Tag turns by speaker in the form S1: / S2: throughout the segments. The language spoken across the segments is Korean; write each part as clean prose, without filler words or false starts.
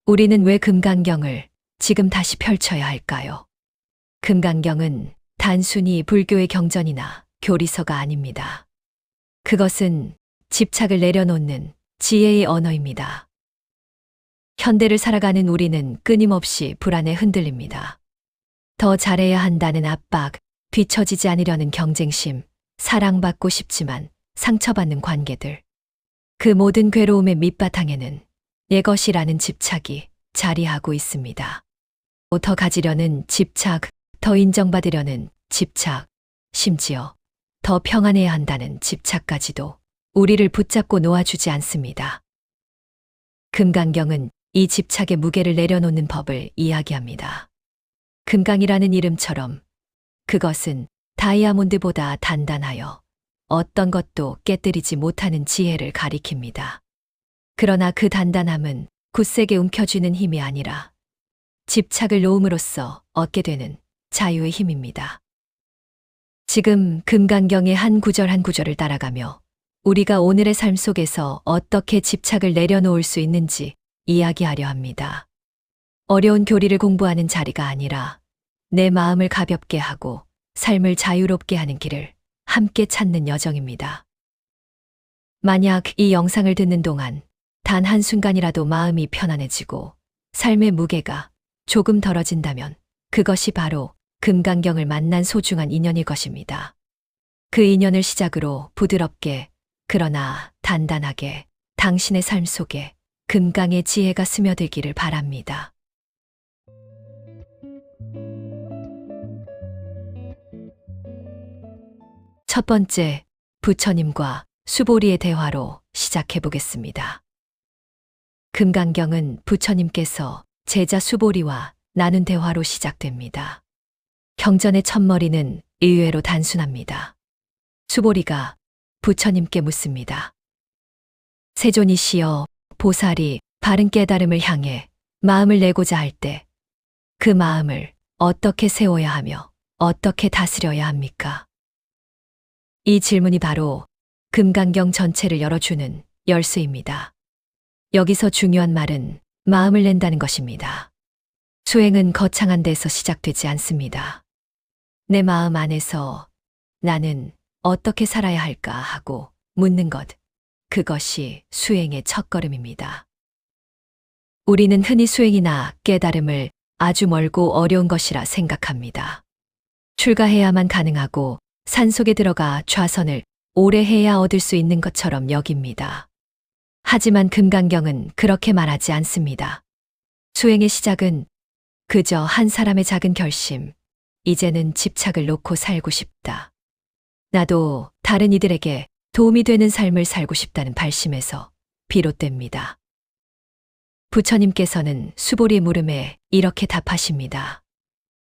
S1: 우리는 왜 금강경을 지금 다시 펼쳐야 할까요? 금강경은 단순히 불교의 경전이나 교리서가 아닙니다. 그것은 집착을 내려놓는 지혜의 언어입니다. 현대를 살아가는 우리는 끊임없이 불안에 흔들립니다. 더 잘해야 한다는 압박, 뒤처지지 않으려는 경쟁심, 사랑받고 싶지만 상처받는 관계들. 그 모든 괴로움의 밑바탕에는 내 것이라는 집착이 자리하고 있습니다. 더 가지려는 집착, 더 인정받으려는 집착, 심지어 더 평안해야 한다는 집착까지도 우리를 붙잡고 놓아주지 않습니다. 금강경은 이 집착의 무게를 내려놓는 법을 이야기합니다. 금강이라는 이름처럼 그것은 다이아몬드보다 단단하여 어떤 것도 깨뜨리지 못하는 지혜를 가리킵니다. 그러나 그 단단함은 굳세게 움켜쥐는 힘이 아니라 집착을 놓음으로써 얻게 되는 자유의 힘입니다. 지금 금강경의 한 구절 한 구절을 따라가며 우리가 오늘의 삶 속에서 어떻게 집착을 내려놓을 수 있는지 이야기하려 합니다. 어려운 교리를 공부하는 자리가 아니라 내 마음을 가볍게 하고 삶을 자유롭게 하는 길을 함께 찾는 여정입니다. 만약 이 영상을 듣는 동안 단 한순간이라도 마음이 편안해지고 삶의 무게가 조금 덜어진다면 그것이 바로 금강경을 만난 소중한 인연일 것입니다. 그 인연을 시작으로 부드럽게 그러나 단단하게 당신의 삶 속에 금강의 지혜가 스며들기를 바랍니다. 첫 번째, 부처님과 수보리의 대화로 시작해 보겠습니다. 금강경은 부처님께서 제자 수보리와 나눈 대화로 시작됩니다. 경전의 첫머리는 의외로 단순합니다. 수보리가 부처님께 묻습니다. 세존이시여, 보살이 바른 깨달음을 향해 마음을 내고자 할 때 그 마음을 어떻게 세워야 하며 어떻게 다스려야 합니까? 이 질문이 바로 금강경 전체를 열어주는 열쇠입니다. 여기서 중요한 말은 마음을 낸다는 것입니다. 수행은 거창한 데서 시작되지 않습니다. 내 마음 안에서 나는 어떻게 살아야 할까 하고 묻는 것, 그것이 수행의 첫걸음입니다. 우리는 흔히 수행이나 깨달음을 아주 멀고 어려운 것이라 생각합니다. 출가해야만 가능하고 산속에 들어가 좌선을 오래 해야 얻을 수 있는 것처럼 여깁니다. 하지만 금강경은 그렇게 말하지 않습니다. 수행의 시작은 그저 한 사람의 작은 결심, 이제는 집착을 놓고 살고 싶다. 나도 다른 이들에게 도움이 되는 삶을 살고 싶다는 발심에서 비롯됩니다. 부처님께서는 수보리 물음에 이렇게 답하십니다.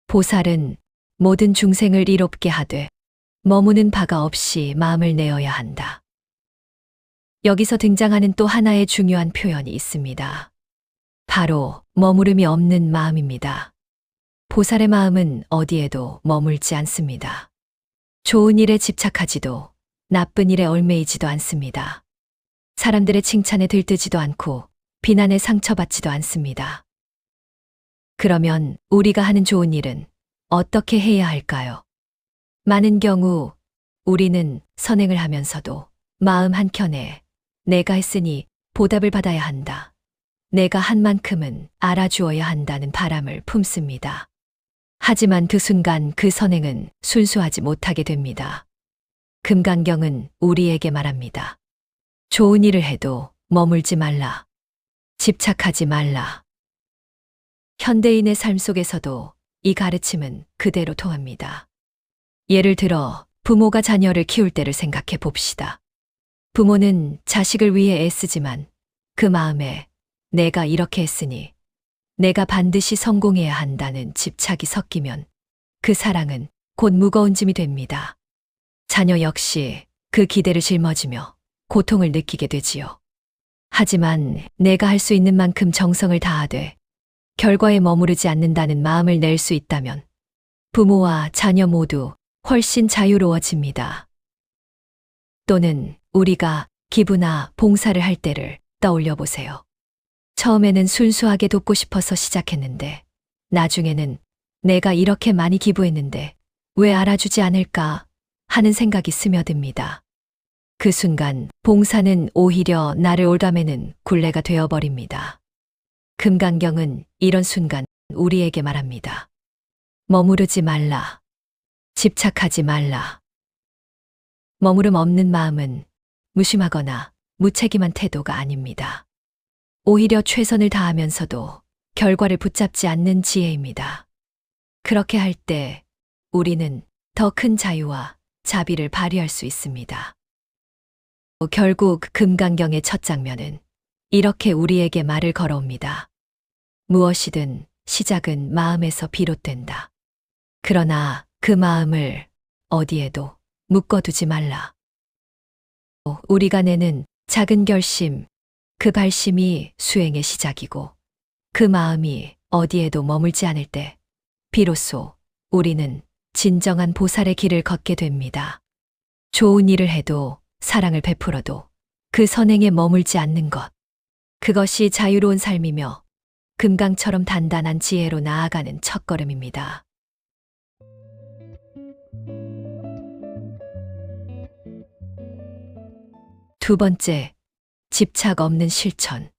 S1: 보살은 모든 중생을 이롭게 하되 머무는 바가 없이 마음을 내어야 한다. 여기서 등장하는 또 하나의 중요한 표현이 있습니다. 바로 머무름이 없는 마음입니다. 보살의 마음은 어디에도 머물지 않습니다. 좋은 일에 집착하지도 나쁜 일에 얽매이지도 않습니다. 사람들의 칭찬에 들뜨지도 않고 비난에 상처받지도 않습니다. 그러면 우리가 하는 좋은 일은 어떻게 해야 할까요? 많은 경우 우리는 선행을 하면서도 마음 한켠에 내가 했으니 보답을 받아야 한다. 내가 한 만큼은 알아주어야 한다는 바람을 품습니다. 하지만 그 순간 그 선행은 순수하지 못하게 됩니다. 금강경은 우리에게 말합니다. 좋은 일을 해도 머물지 말라. 집착하지 말라. 현대인의 삶 속에서도 이 가르침은 그대로 통합니다. 예를 들어 부모가 자녀를 키울 때를 생각해 봅시다. 부모는 자식을 위해 애쓰지만 그 마음에 내가 이렇게 했으니 내가 반드시 성공해야 한다는 집착이 섞이면 그 사랑은 곧 무거운 짐이 됩니다. 자녀 역시 그 기대를 짊어지며 고통을 느끼게 되지요. 하지만 내가 할 수 있는 만큼 정성을 다하되 결과에 머무르지 않는다는 마음을 낼 수 있다면 부모와 자녀 모두 훨씬 자유로워집니다. 또는 우리가 기부나 봉사를 할 때를 떠올려 보세요. 처음에는 순수하게 돕고 싶어서 시작했는데 나중에는 내가 이렇게 많이 기부했는데 왜 알아주지 않을까 하는 생각이 스며듭니다. 그 순간 봉사는 오히려 나를 올가매는 굴레가 되어버립니다. 금강경은 이런 순간 우리에게 말합니다. 머무르지 말라. 집착하지 말라. 머무름 없는 마음은 무심하거나 무책임한 태도가 아닙니다. 오히려 최선을 다하면서도 결과를 붙잡지 않는 지혜입니다. 그렇게 할 때 우리는 더 큰 자유와 자비를 발휘할 수 있습니다. 결국 금강경의 첫 장면은 이렇게 우리에게 말을 걸어옵니다. 무엇이든 시작은 마음에서 비롯된다. 그러나 그 마음을 어디에도 묶어두지 말라. 우리가 내는 작은 결심, 그 발심이 수행의 시작이고 그 마음이 어디에도 머물지 않을 때 비로소 우리는 진정한 보살의 길을 걷게 됩니다. 좋은 일을 해도 사랑을 베풀어도 그 선행에 머물지 않는 것. 그것이 자유로운 삶이며 금강처럼 단단한 지혜로 나아가는 첫걸음입니다. 두 번째, 집착 없는 실천.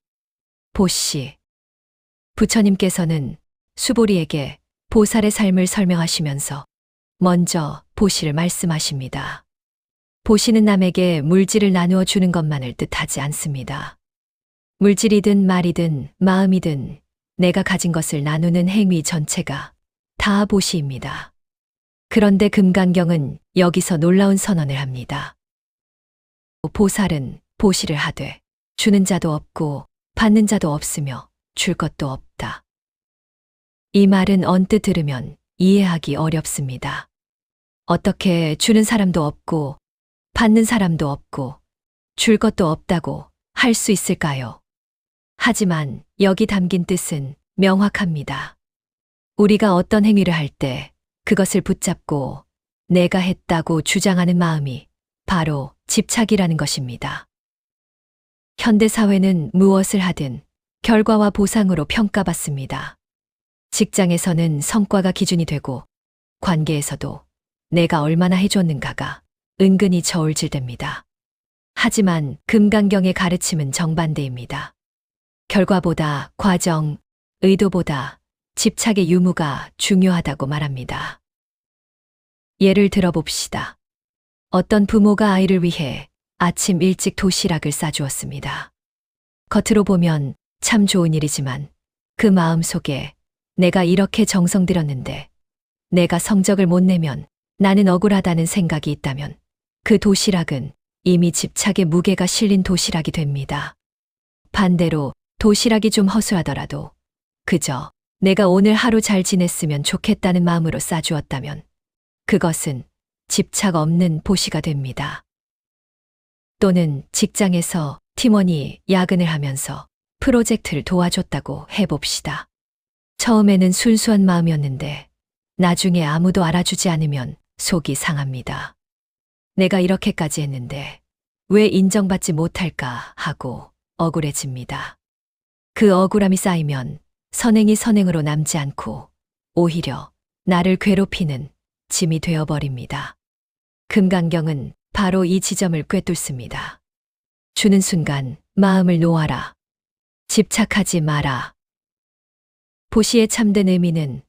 S1: 보시. 부처님께서는 수보리에게 보살의 삶을 설명하시면서 먼저 보시를 말씀하십니다. 보시는 남에게 물질을 나누어 주는 것만을 뜻하지 않습니다. 물질이든 말이든 마음이든 내가 가진 것을 나누는 행위 전체가 다 보시입니다. 그런데 금강경은 여기서 놀라운 선언을 합니다. 보살은 보시를 하되 주는 자도 없고 받는 자도 없으며 줄 것도 없다. 이 말은 언뜻 들으면 이해하기 어렵습니다. 어떻게 주는 사람도 없고 받는 사람도 없고 줄 것도 없다고 할 수 있을까요? 하지만 여기 담긴 뜻은 명확합니다. 우리가 어떤 행위를 할 때 그것을 붙잡고 내가 했다고 주장하는 마음이 바로 집착이라는 것입니다. 현대사회는 무엇을 하든 결과와 보상으로 평가받습니다. 직장에서는 성과가 기준이 되고 관계에서도 내가 얼마나 해줬는가가 은근히 저울질됩니다. 하지만 금강경의 가르침은 정반대입니다. 결과보다 과정, 의도보다 집착의 유무가 중요하다고 말합니다. 예를 들어봅시다. 어떤 부모가 아이를 위해 아침 일찍 도시락을 싸주었습니다. 겉으로 보면 참 좋은 일이지만 그 마음 속에 내가 이렇게 정성 들였는데 내가 성적을 못 내면 나는 억울하다는 생각이 있다면 그 도시락은 이미 집착의 무게가 실린 도시락이 됩니다. 반대로 도시락이 좀 허술하더라도 그저 내가 오늘 하루 잘 지냈으면 좋겠다는 마음으로 싸주었다면 그것은 집착 없는 보시가 됩니다. 또는 직장에서 팀원이 야근을 하면서 프로젝트를 도와줬다고 해봅시다. 처음에는 순수한 마음이었는데 나중에 아무도 알아주지 않으면 속이 상합니다. 내가 이렇게까지 했는데 왜 인정받지 못할까 하고 억울해집니다. 그 억울함이 쌓이면 선행이 선행으로 남지 않고 오히려 나를 괴롭히는 짐이 되어버립니다. 금강경은 바로 이 지점을 꿰뚫습니다. 주는 순간 마음을 놓아라. 집착하지 마라. 보시의 참된 의미는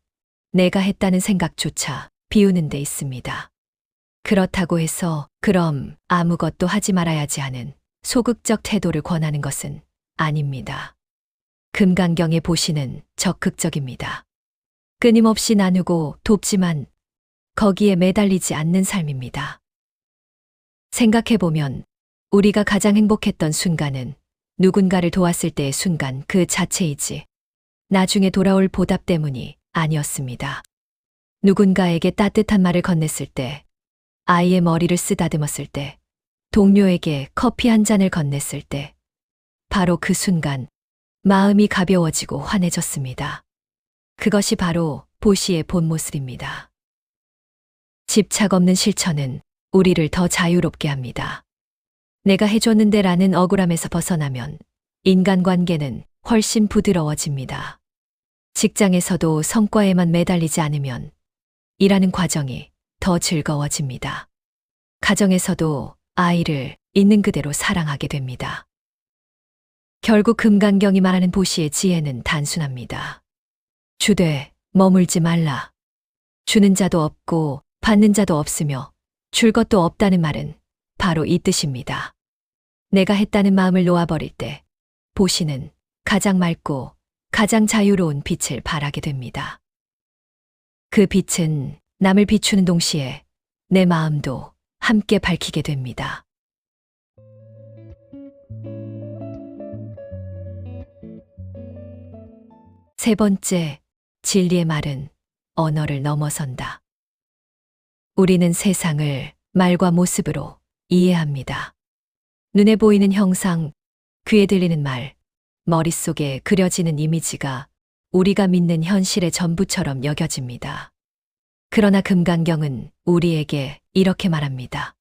S1: 내가 했다는 생각조차 비우는 데 있습니다. 그렇다고 해서 그럼 아무것도 하지 말아야지 하는 소극적 태도를 권하는 것은 아닙니다. 금강경의 보시는 적극적입니다. 끊임없이 나누고 돕지만 거기에 매달리지 않는 삶입니다. 생각해보면 우리가 가장 행복했던 순간은 누군가를 도왔을 때의 순간 그 자체이지 나중에 돌아올 보답 때문이 아니었습니다. 누군가에게 따뜻한 말을 건넸을 때, 아이의 머리를 쓰다듬었을 때, 동료에게 커피 한 잔을 건넸을 때, 바로 그 순간 마음이 가벼워지고 환해졌습니다. 그것이 바로 보시의 본 모습입니다. 집착 없는 실천은 우리를 더 자유롭게 합니다. 내가 해줬는데 라는 억울함에서 벗어나면 인간관계는 훨씬 부드러워집니다. 직장에서도 성과에만 매달리지 않으면 일하는 과정이 더 즐거워집니다. 가정에서도 아이를 있는 그대로 사랑하게 됩니다. 결국 금강경이 말하는 보시의 지혜는 단순합니다. 주되 머물지 말라. 주는 자도 없고 받는 자도 없으며 줄 것도 없다는 말은 바로 이 뜻입니다. 내가 했다는 마음을 놓아버릴 때 보시는 가장 맑고 가장 자유로운 빛을 발하게 됩니다. 그 빛은 남을 비추는 동시에 내 마음도 함께 밝히게 됩니다. 세 번째, 진리의 말은 언어를 넘어선다. 우리는 세상을 말과 모습으로 이해합니다. 눈에 보이는 형상, 귀에 들리는 말, 머릿속에 그려지는 이미지가 우리가 믿는 현실의 전부처럼 여겨집니다. 그러나 금강경은 우리에게 이렇게 말합니다.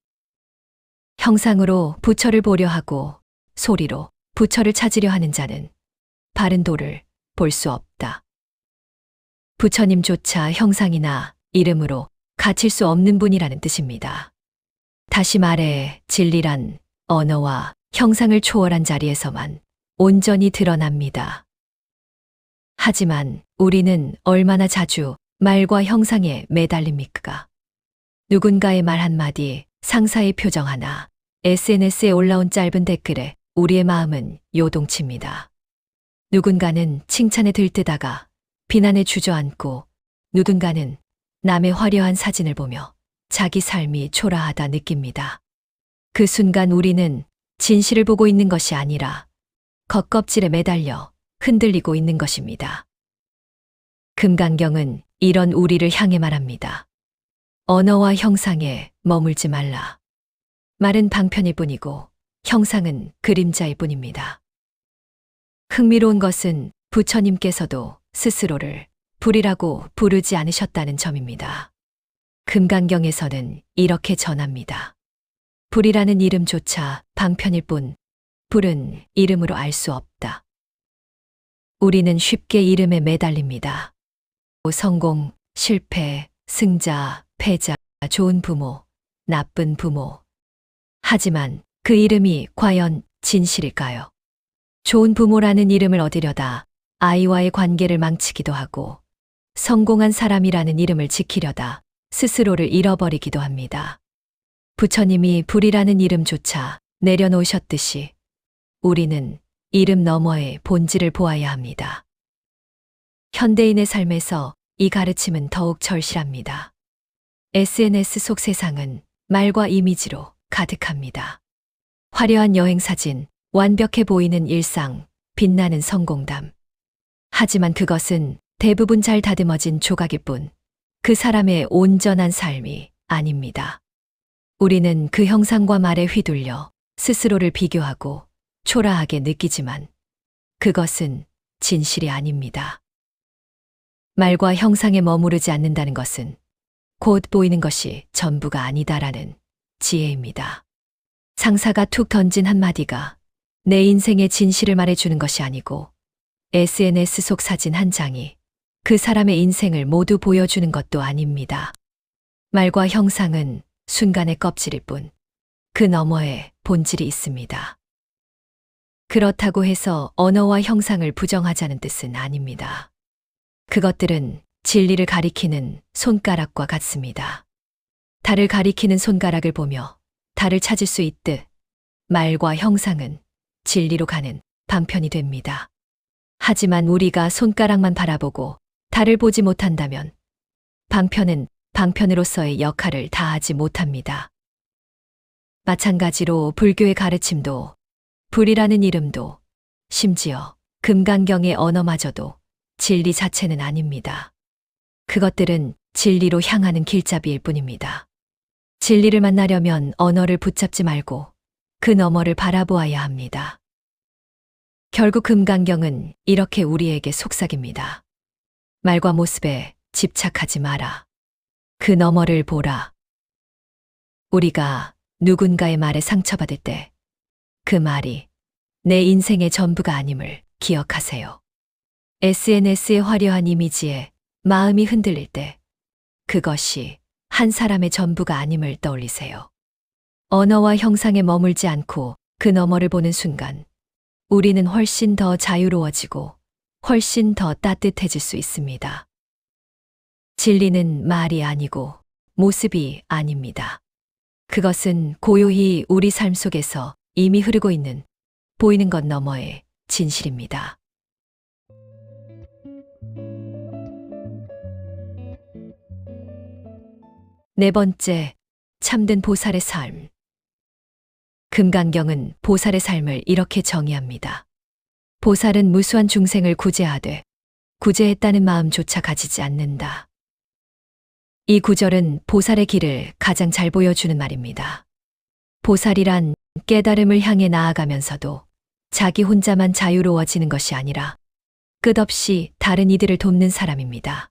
S1: 형상으로 부처를 보려 하고 소리로 부처를 찾으려 하는 자는 바른 도를 볼 수 없다. 부처님조차 형상이나 이름으로 갖힐 수 없는 분이라는 뜻입니다. 다시 말해 진리란 언어와 형상을 초월한 자리에서만 온전히 드러납니다. 하지만 우리는 얼마나 자주 말과 형상에 매달립니까? 누군가의 말 한마디, 상사의 표정 하나, SNS에 올라온 짧은 댓글에 우리의 마음은 요동칩니다. 누군가는 칭찬에 들뜨다가 비난에 주저앉고 누군가는 남의 화려한 사진을 보며 자기 삶이 초라하다 느낍니다. 그 순간 우리는 진실을 보고 있는 것이 아니라 겉껍질에 매달려 흔들리고 있는 것입니다. 금강경은 이런 우리를 향해 말합니다. 언어와 형상에 머물지 말라. 말은 방편일 뿐이고 형상은 그림자일 뿐입니다. 흥미로운 것은 부처님께서도 스스로를 불이라고 부르지 않으셨다는 점입니다. 금강경에서는 이렇게 전합니다. 불이라는 이름조차 방편일 뿐 불은 이름으로 알 수 없다. 우리는 쉽게 이름에 매달립니다. 성공, 실패, 승자, 패자, 좋은 부모, 나쁜 부모. 하지만 그 이름이 과연 진실일까요? 좋은 부모라는 이름을 얻으려다 아이와의 관계를 망치기도 하고 성공한 사람이라는 이름을 지키려다 스스로를 잃어버리기도 합니다. 부처님이 불이라는 이름조차 내려놓으셨듯이 우리는 이름 너머의 본질을 보아야 합니다. 현대인의 삶에서 이 가르침은 더욱 절실합니다. SNS 속 세상은 말과 이미지로 가득합니다. 화려한 여행사진, 완벽해 보이는 일상, 빛나는 성공담. 하지만 그것은 대부분 잘 다듬어진 조각일 뿐 그 사람의 온전한 삶이 아닙니다. 우리는 그 형상과 말에 휘둘려 스스로를 비교하고 초라하게 느끼지만 그것은 진실이 아닙니다. 말과 형상에 머무르지 않는다는 것은 곧 보이는 것이 전부가 아니다라는 지혜입니다. 상사가 툭 던진 한마디가 내 인생의 진실을 말해주는 것이 아니고 SNS 속 사진 한 장이 그 사람의 인생을 모두 보여주는 것도 아닙니다. 말과 형상은 순간의 껍질일 뿐 그 너머에 본질이 있습니다. 그렇다고 해서 언어와 형상을 부정하자는 뜻은 아닙니다. 그것들은 진리를 가리키는 손가락과 같습니다. 달을 가리키는 손가락을 보며 달을 찾을 수 있듯 말과 형상은 진리로 가는 방편이 됩니다. 하지만 우리가 손가락만 바라보고 달을 보지 못한다면 방편은 방편으로서의 역할을 다하지 못합니다. 마찬가지로 불교의 가르침도 불이라는 이름도 심지어 금강경의 언어마저도 진리 자체는 아닙니다. 그것들은 진리로 향하는 길잡이일 뿐입니다. 진리를 만나려면 언어를 붙잡지 말고 그 너머를 바라보아야 합니다. 결국 금강경은 이렇게 우리에게 속삭입니다. 말과 모습에 집착하지 마라. 그 너머를 보라. 우리가 누군가의 말에 상처받을 때 그 말이 내 인생의 전부가 아님을 기억하세요. SNS의 화려한 이미지에 마음이 흔들릴 때 그것이 한 사람의 전부가 아님을 떠올리세요. 언어와 형상에 머물지 않고 그 너머를 보는 순간 우리는 훨씬 더 자유로워지고 훨씬 더 따뜻해질 수 있습니다. 진리는 말이 아니고 모습이 아닙니다. 그것은 고요히 우리 삶 속에서 이미 흐르고 있는 보이는 것 너머의 진실입니다. 네 번째, 참된 보살의 삶. 금강경은 보살의 삶을 이렇게 정의합니다. 보살은 무수한 중생을 구제하되 구제했다는 마음조차 가지지 않는다. 이 구절은 보살의 길을 가장 잘 보여주는 말입니다. 보살이란 깨달음을 향해 나아가면서도 자기 혼자만 자유로워지는 것이 아니라 끝없이 다른 이들을 돕는 사람입니다.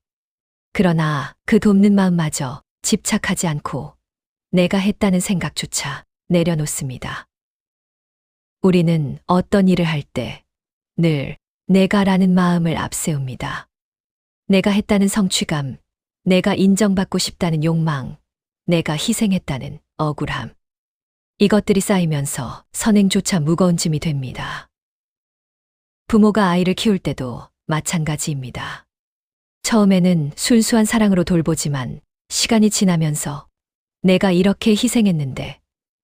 S1: 그러나 그 돕는 마음마저 집착하지 않고 내가 했다는 생각조차 내려놓습니다. 우리는 어떤 일을 할 때 늘 내가라는 마음을 앞세웁니다. 내가 했다는 성취감, 내가 인정받고 싶다는 욕망, 내가 희생했다는 억울함. 이것들이 쌓이면서 선행조차 무거운 짐이 됩니다. 부모가 아이를 키울 때도 마찬가지입니다. 처음에는 순수한 사랑으로 돌보지만 시간이 지나면서 내가 이렇게 희생했는데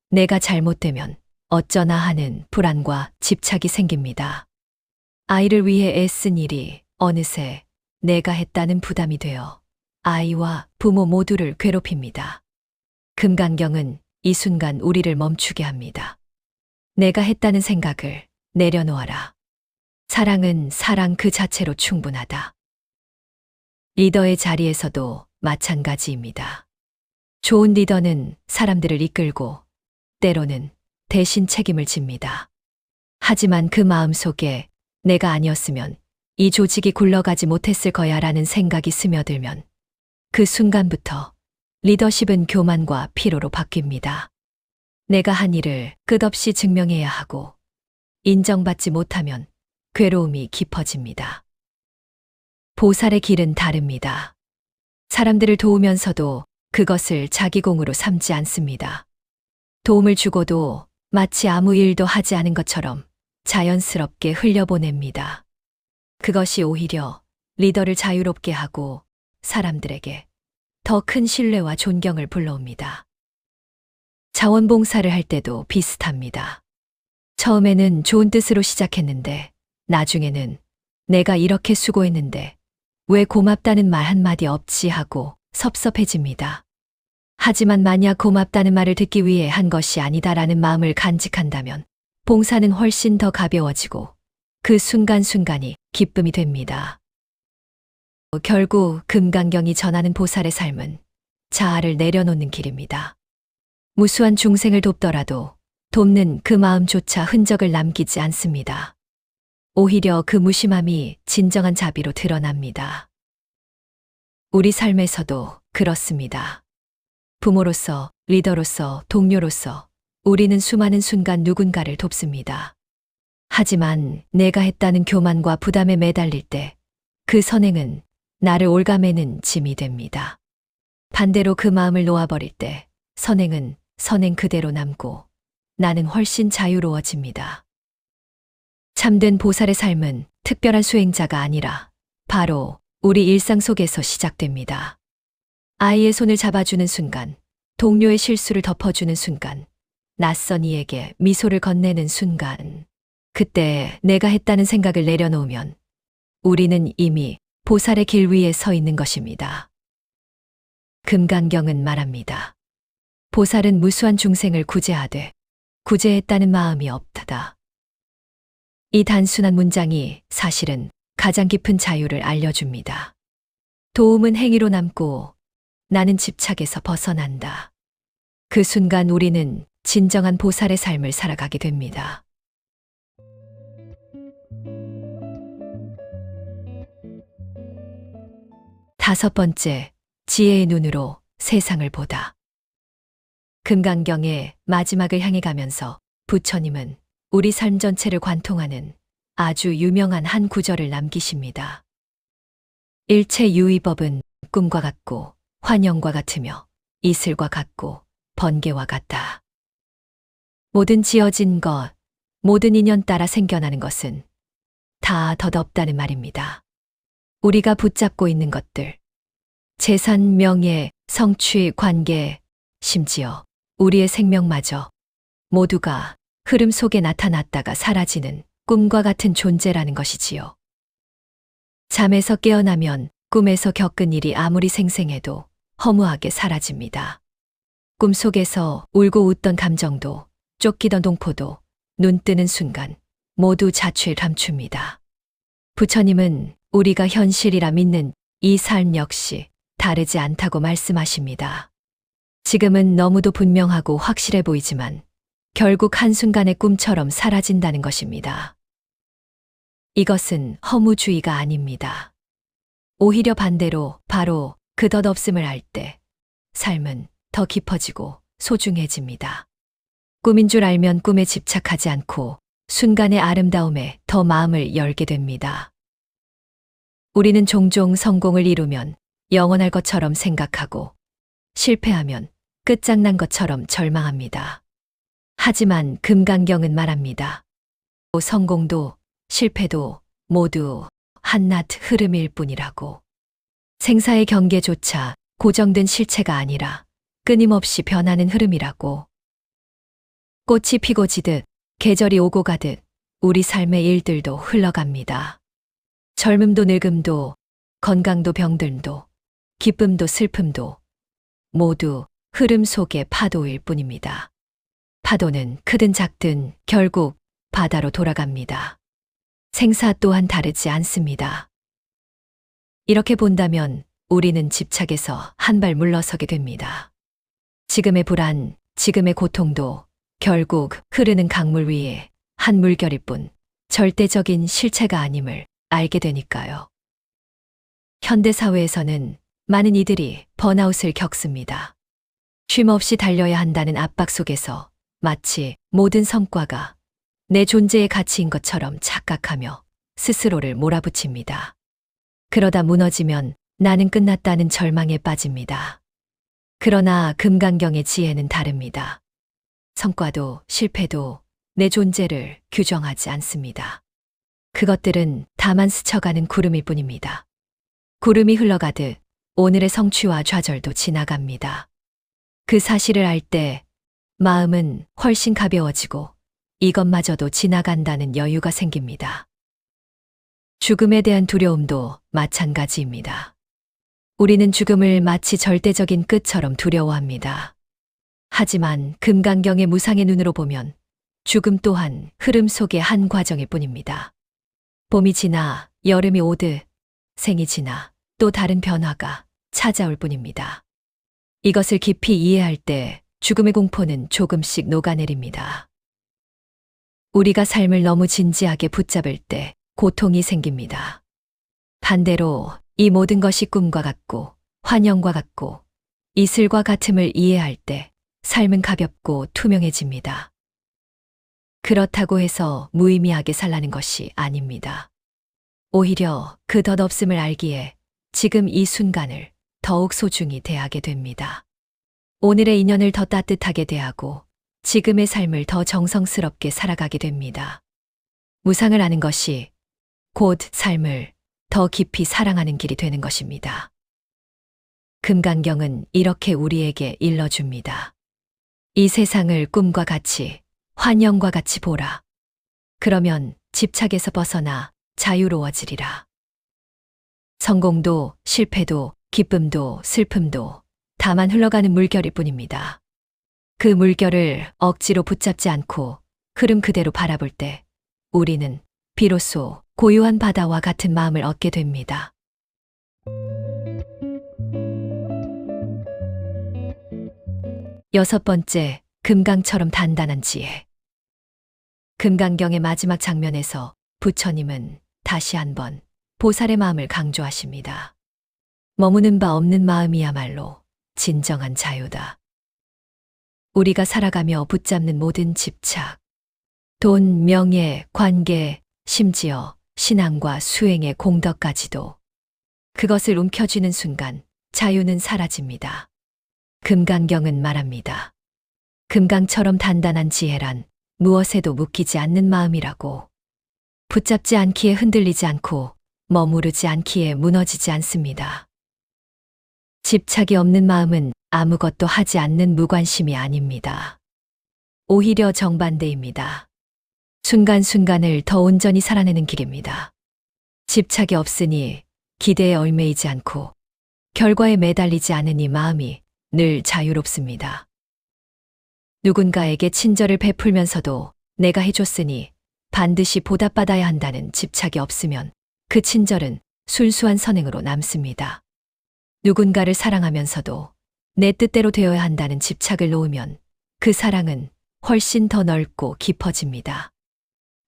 S1: 내가 잘못되면 어쩌나 하는 불안과 집착이 생깁니다. 아이를 위해 애쓴 일이 어느새 내가 했다는 부담이 되어 아이와 부모 모두를 괴롭힙니다. 금강경은 이 순간 우리를 멈추게 합니다. 내가 했다는 생각을 내려놓아라. 사랑은 사랑 그 자체로 충분하다. 리더의 자리에서도 마찬가지입니다. 좋은 리더는 사람들을 이끌고 때로는 대신 책임을 집니다. 하지만 그 마음 속에 내가 아니었으면 이 조직이 굴러가지 못했을 거야 라는 생각이 스며들면 그 순간부터 리더십은 교만과 피로로 바뀝니다. 내가 한 일을 끝없이 증명해야 하고 인정받지 못하면 괴로움이 깊어집니다. 보살의 길은 다릅니다. 사람들을 도우면서도 그것을 자기 공으로 삼지 않습니다. 도움을 주고도 마치 아무 일도 하지 않은 것처럼 자연스럽게 흘려보냅니다. 그것이 오히려 리더를 자유롭게 하고 사람들에게 더 큰 신뢰와 존경을 불러옵니다. 자원봉사를 할 때도 비슷합니다. 처음에는 좋은 뜻으로 시작했는데 나중에는 내가 이렇게 수고했는데 왜 고맙다는 말 한마디 없지 하고 섭섭해집니다. 하지만 만약 고맙다는 말을 듣기 위해 한 것이 아니다라는 마음을 간직한다면 봉사는 훨씬 더 가벼워지고 그 순간순간이 기쁨이 됩니다. 결국 금강경이 전하는 보살의 삶은 자아를 내려놓는 길입니다. 무수한 중생을 돕더라도 돕는 그 마음조차 흔적을 남기지 않습니다. 오히려 그 무심함이 진정한 자비로 드러납니다. 우리 삶에서도 그렇습니다. 부모로서, 리더로서, 동료로서 우리는 수많은 순간 누군가를 돕습니다. 하지만 내가 했다는 교만과 부담에 매달릴 때 그 선행은 나를 올가매는 짐이 됩니다. 반대로 그 마음을 놓아버릴 때 선행은 선행 그대로 남고 나는 훨씬 자유로워집니다. 참된 보살의 삶은 특별한 수행자가 아니라 바로 우리 일상 속에서 시작됩니다. 아이의 손을 잡아주는 순간, 동료의 실수를 덮어주는 순간, 낯선 이에게 미소를 건네는 순간, 그때 내가 했다는 생각을 내려놓으면 우리는 이미 보살의 길 위에 서 있는 것입니다. 금강경은 말합니다. 보살은 무수한 중생을 구제하되 구제했다는 마음이 없다. 이 단순한 문장이 사실은 가장 깊은 자유를 알려줍니다. 도움은 행위로 남고 나는 집착에서 벗어난다. 그 순간 우리는 진정한 보살의 삶을 살아가게 됩니다. 다섯 번째, 지혜의 눈으로 세상을 보다. 금강경의 마지막을 향해 가면서 부처님은 우리 삶 전체를 관통하는 아주 유명한 한 구절을 남기십니다. 일체 유의법은 꿈과 같고 환영과 같으며 이슬과 같고 번개와 같다. 모든 지어진 것, 모든 인연 따라 생겨나는 것은 다 덧없다는 말입니다. 우리가 붙잡고 있는 것들, 재산, 명예, 성취, 관계, 심지어 우리의 생명마저 모두가 흐름 속에 나타났다가 사라지는 꿈과 같은 존재라는 것이지요. 잠에서 깨어나면 꿈에서 겪은 일이 아무리 생생해도 허무하게 사라집니다. 꿈속에서 울고 웃던 감정도 쫓기던 동포도 눈 뜨는 순간 모두 자취를 감춥니다. 부처님은 우리가 현실이라 믿는 이 삶 역시 다르지 않다고 말씀하십니다. 지금은 너무도 분명하고 확실해 보이지만 결국 한순간의 꿈처럼 사라진다는 것입니다. 이것은 허무주의가 아닙니다. 오히려 반대로 바로 그 덧없음을 알 때 삶은 더 깊어지고 소중해집니다. 꿈인 줄 알면 꿈에 집착하지 않고 순간의 아름다움에 더 마음을 열게 됩니다. 우리는 종종 성공을 이루면 영원할 것처럼 생각하고 실패하면 끝장난 것처럼 절망합니다. 하지만 금강경은 말합니다. 성공도 실패도 모두 한낱 흐름일 뿐이라고. 생사의 경계조차 고정된 실체가 아니라 끊임없이 변하는 흐름이라고. 꽃이 피고 지듯 계절이 오고 가듯 우리 삶의 일들도 흘러갑니다. 젊음도 늙음도 건강도 병듦도 기쁨도 슬픔도 모두 흐름 속의 파도일 뿐입니다. 파도는 크든 작든 결국 바다로 돌아갑니다. 생사 또한 다르지 않습니다. 이렇게 본다면 우리는 집착에서 한 발 물러서게 됩니다. 지금의 불안, 지금의 고통도 결국 흐르는 강물 위에 한 물결일 뿐 절대적인 실체가 아님을 알게 되니까요. 현대사회에서는 많은 이들이 번아웃을 겪습니다. 쉼없이 달려야 한다는 압박 속에서 마치 모든 성과가 내 존재의 가치인 것처럼 착각하며 스스로를 몰아붙입니다. 그러다 무너지면 나는 끝났다는 절망에 빠집니다. 그러나 금강경의 지혜는 다릅니다. 성과도 실패도 내 존재를 규정하지 않습니다. 그것들은 다만 스쳐가는 구름일 뿐입니다. 구름이 흘러가듯 오늘의 성취와 좌절도 지나갑니다. 그 사실을 알 때 마음은 훨씬 가벼워지고 이것마저도 지나간다는 여유가 생깁니다. 죽음에 대한 두려움도 마찬가지입니다. 우리는 죽음을 마치 절대적인 끝처럼 두려워합니다. 하지만 금강경의 무상의 눈으로 보면 죽음 또한 흐름 속의 한 과정일 뿐입니다. 봄이 지나 여름이 오듯 생이 지나 또 다른 변화가 찾아올 뿐입니다. 이것을 깊이 이해할 때 죽음의 공포는 조금씩 녹아내립니다. 우리가 삶을 너무 진지하게 붙잡을 때 고통이 생깁니다. 반대로 이 모든 것이 꿈과 같고 환영과 같고 이슬과 같음을 이해할 때 삶은 가볍고 투명해집니다. 그렇다고 해서 무의미하게 살라는 것이 아닙니다. 오히려 그 덧없음을 알기에 지금 이 순간을 더욱 소중히 대하게 됩니다. 오늘의 인연을 더 따뜻하게 대하고 지금의 삶을 더 정성스럽게 살아가게 됩니다. 무상을 아는 것이 곧 삶을 더 깊이 사랑하는 길이 되는 것입니다. 금강경은 이렇게 우리에게 일러줍니다. 이 세상을 꿈과 같이, 환영과 같이 보라. 그러면 집착에서 벗어나 자유로워지리라. 성공도 실패도 기쁨도 슬픔도 다만 흘러가는 물결일 뿐입니다. 그 물결을 억지로 붙잡지 않고 흐름 그대로 바라볼 때 우리는 비로소 고요한 바다와 같은 마음을 얻게 됩니다. 여섯 번째, 금강처럼 단단한 지혜. 금강경의 마지막 장면에서 부처님은 다시 한번 보살의 마음을 강조하십니다. 머무는 바 없는 마음이야말로 진정한 자유다. 우리가 살아가며 붙잡는 모든 집착, 돈, 명예, 관계, 심지어 신앙과 수행의 공덕까지도. 그것을 움켜쥐는 순간 자유는 사라집니다. 금강경은 말합니다. 금강처럼 단단한 지혜란 무엇에도 묶이지 않는 마음이라고. 붙잡지 않기에 흔들리지 않고 머무르지 않기에 무너지지 않습니다. 집착이 없는 마음은 아무것도 하지 않는 무관심이 아닙니다. 오히려 정반대입니다. 순간순간을 더 온전히 살아내는 길입니다. 집착이 없으니 기대에 얽매이지 않고 결과에 매달리지 않으니 마음이 늘 자유롭습니다. 누군가에게 친절을 베풀면서도 내가 해줬으니 반드시 보답받아야 한다는 집착이 없으면 그 친절은 순수한 선행으로 남습니다. 누군가를 사랑하면서도 내 뜻대로 되어야 한다는 집착을 놓으면 그 사랑은 훨씬 더 넓고 깊어집니다.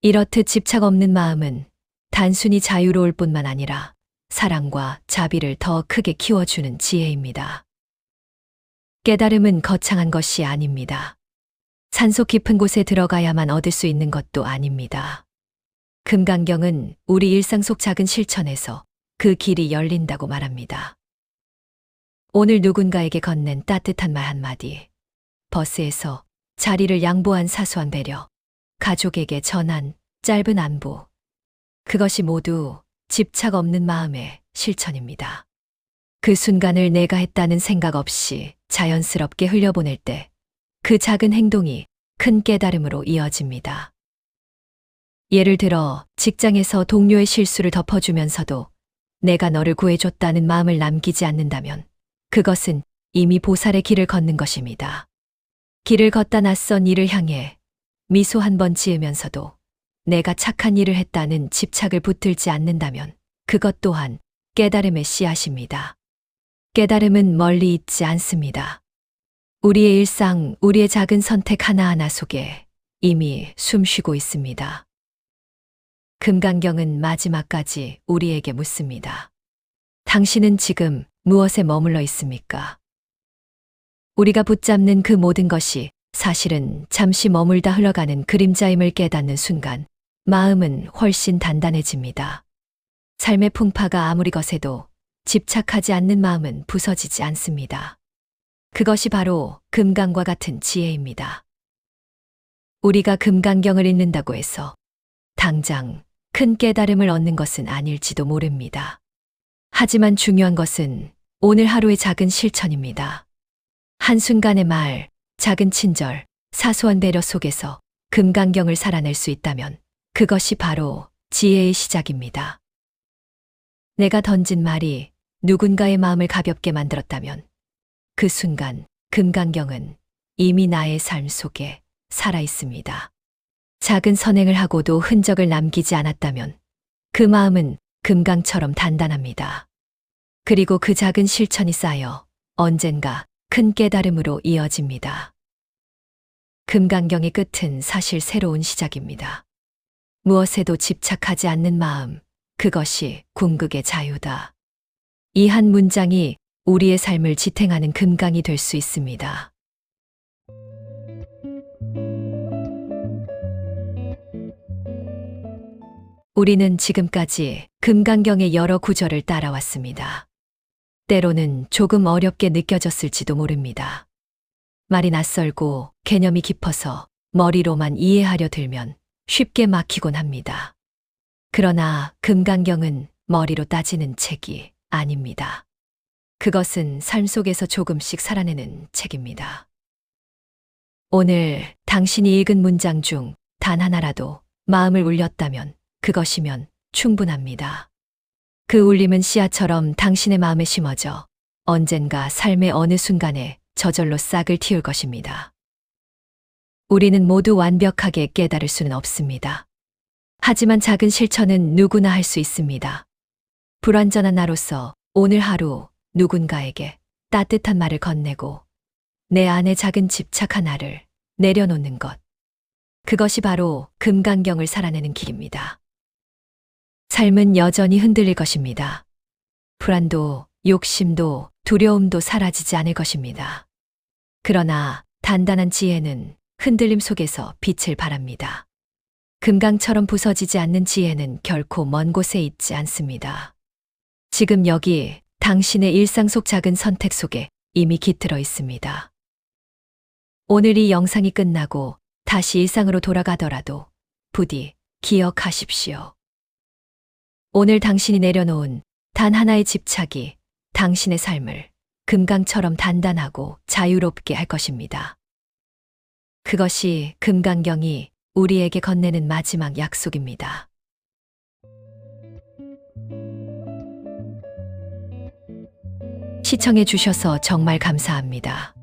S1: 이렇듯 집착 없는 마음은 단순히 자유로울 뿐만 아니라 사랑과 자비를 더 크게 키워주는 지혜입니다. 깨달음은 거창한 것이 아닙니다. 산속 깊은 곳에 들어가야만 얻을 수 있는 것도 아닙니다. 금강경은 우리 일상 속 작은 실천에서 그 길이 열린다고 말합니다. 오늘 누군가에게 건넨 따뜻한 말 한마디, 버스에서 자리를 양보한 사소한 배려, 가족에게 전한 짧은 안부, 그것이 모두 집착 없는 마음의 실천입니다. 그 순간을 내가 했다는 생각 없이 자연스럽게 흘려보낼 때 그 작은 행동이 큰 깨달음으로 이어집니다. 예를 들어 직장에서 동료의 실수를 덮어주면서도 내가 너를 구해줬다는 마음을 남기지 않는다면 그것은 이미 보살의 길을 걷는 것입니다. 길을 걷다 낯선 일을 향해 미소 한 번 지으면서도 내가 착한 일을 했다는 집착을 붙들지 않는다면 그것 또한 깨달음의 씨앗입니다. 깨달음은 멀리 있지 않습니다. 우리의 일상, 우리의 작은 선택 하나하나 속에 이미 숨쉬고 있습니다. 금강경은 마지막까지 우리에게 묻습니다. 당신은 지금 무엇에 머물러 있습니까? 우리가 붙잡는 그 모든 것이 사실은 잠시 머물다 흘러가는 그림자임을 깨닫는 순간 마음은 훨씬 단단해집니다. 삶의 풍파가 아무리 거세도 집착하지 않는 마음은 부서지지 않습니다. 그것이 바로 금강과 같은 지혜입니다. 우리가 금강경을 읽는다고 해서 당장 큰 깨달음을 얻는 것은 아닐지도 모릅니다. 하지만 중요한 것은 오늘 하루의 작은 실천입니다. 한순간의 말, 작은 친절, 사소한 배려 속에서 금강경을 살아낼 수 있다면 그것이 바로 지혜의 시작입니다. 내가 던진 말이 누군가의 마음을 가볍게 만들었다면 그 순간 금강경은 이미 나의 삶 속에 살아 있습니다. 작은 선행을 하고도 흔적을 남기지 않았다면 그 마음은 금강처럼 단단합니다. 그리고 그 작은 실천이 쌓여 언젠가 큰 깨달음으로 이어집니다. 금강경의 끝은 사실 새로운 시작입니다. 무엇에도 집착하지 않는 마음, 그것이 궁극의 자유다. 이 한 문장이 우리의 삶을 지탱하는 금강이 될 수 있습니다. 우리는 지금까지 금강경의 여러 구절을 따라왔습니다. 때로는 조금 어렵게 느껴졌을지도 모릅니다. 말이 낯설고 개념이 깊어서 머리로만 이해하려 들면 쉽게 막히곤 합니다. 그러나 금강경은 머리로 따지는 책이 아닙니다. 그것은 삶 속에서 조금씩 살아내는 책입니다. 오늘 당신이 읽은 문장 중 단 하나라도 마음을 울렸다면 그것이면 충분합니다. 그 울림은 씨앗처럼 당신의 마음에 심어져 언젠가 삶의 어느 순간에 저절로 싹을 틔울 것입니다. 우리는 모두 완벽하게 깨달을 수는 없습니다. 하지만 작은 실천은 누구나 할 수 있습니다. 불완전한 나로서 오늘 하루 누군가에게 따뜻한 말을 건네고 내 안에 작은 집착 하나를 내려놓는 것. 그것이 바로 금강경을 살아내는 길입니다. 삶은 여전히 흔들릴 것입니다. 불안도, 욕심도, 두려움도 사라지지 않을 것입니다. 그러나 단단한 지혜는 흔들림 속에서 빛을 발합니다. 금강처럼 부서지지 않는 지혜는 결코 먼 곳에 있지 않습니다. 지금 여기 당신의 일상 속 작은 선택 속에 이미 깃들어 있습니다. 오늘 이 영상이 끝나고 다시 일상으로 돌아가더라도 부디 기억하십시오. 오늘 당신이 내려놓은 단 하나의 집착이 당신의 삶을 금강처럼 단단하고 자유롭게 할 것입니다. 그것이 금강경이 우리에게 건네는 마지막 약속입니다. 시청해 주셔서 정말 감사합니다.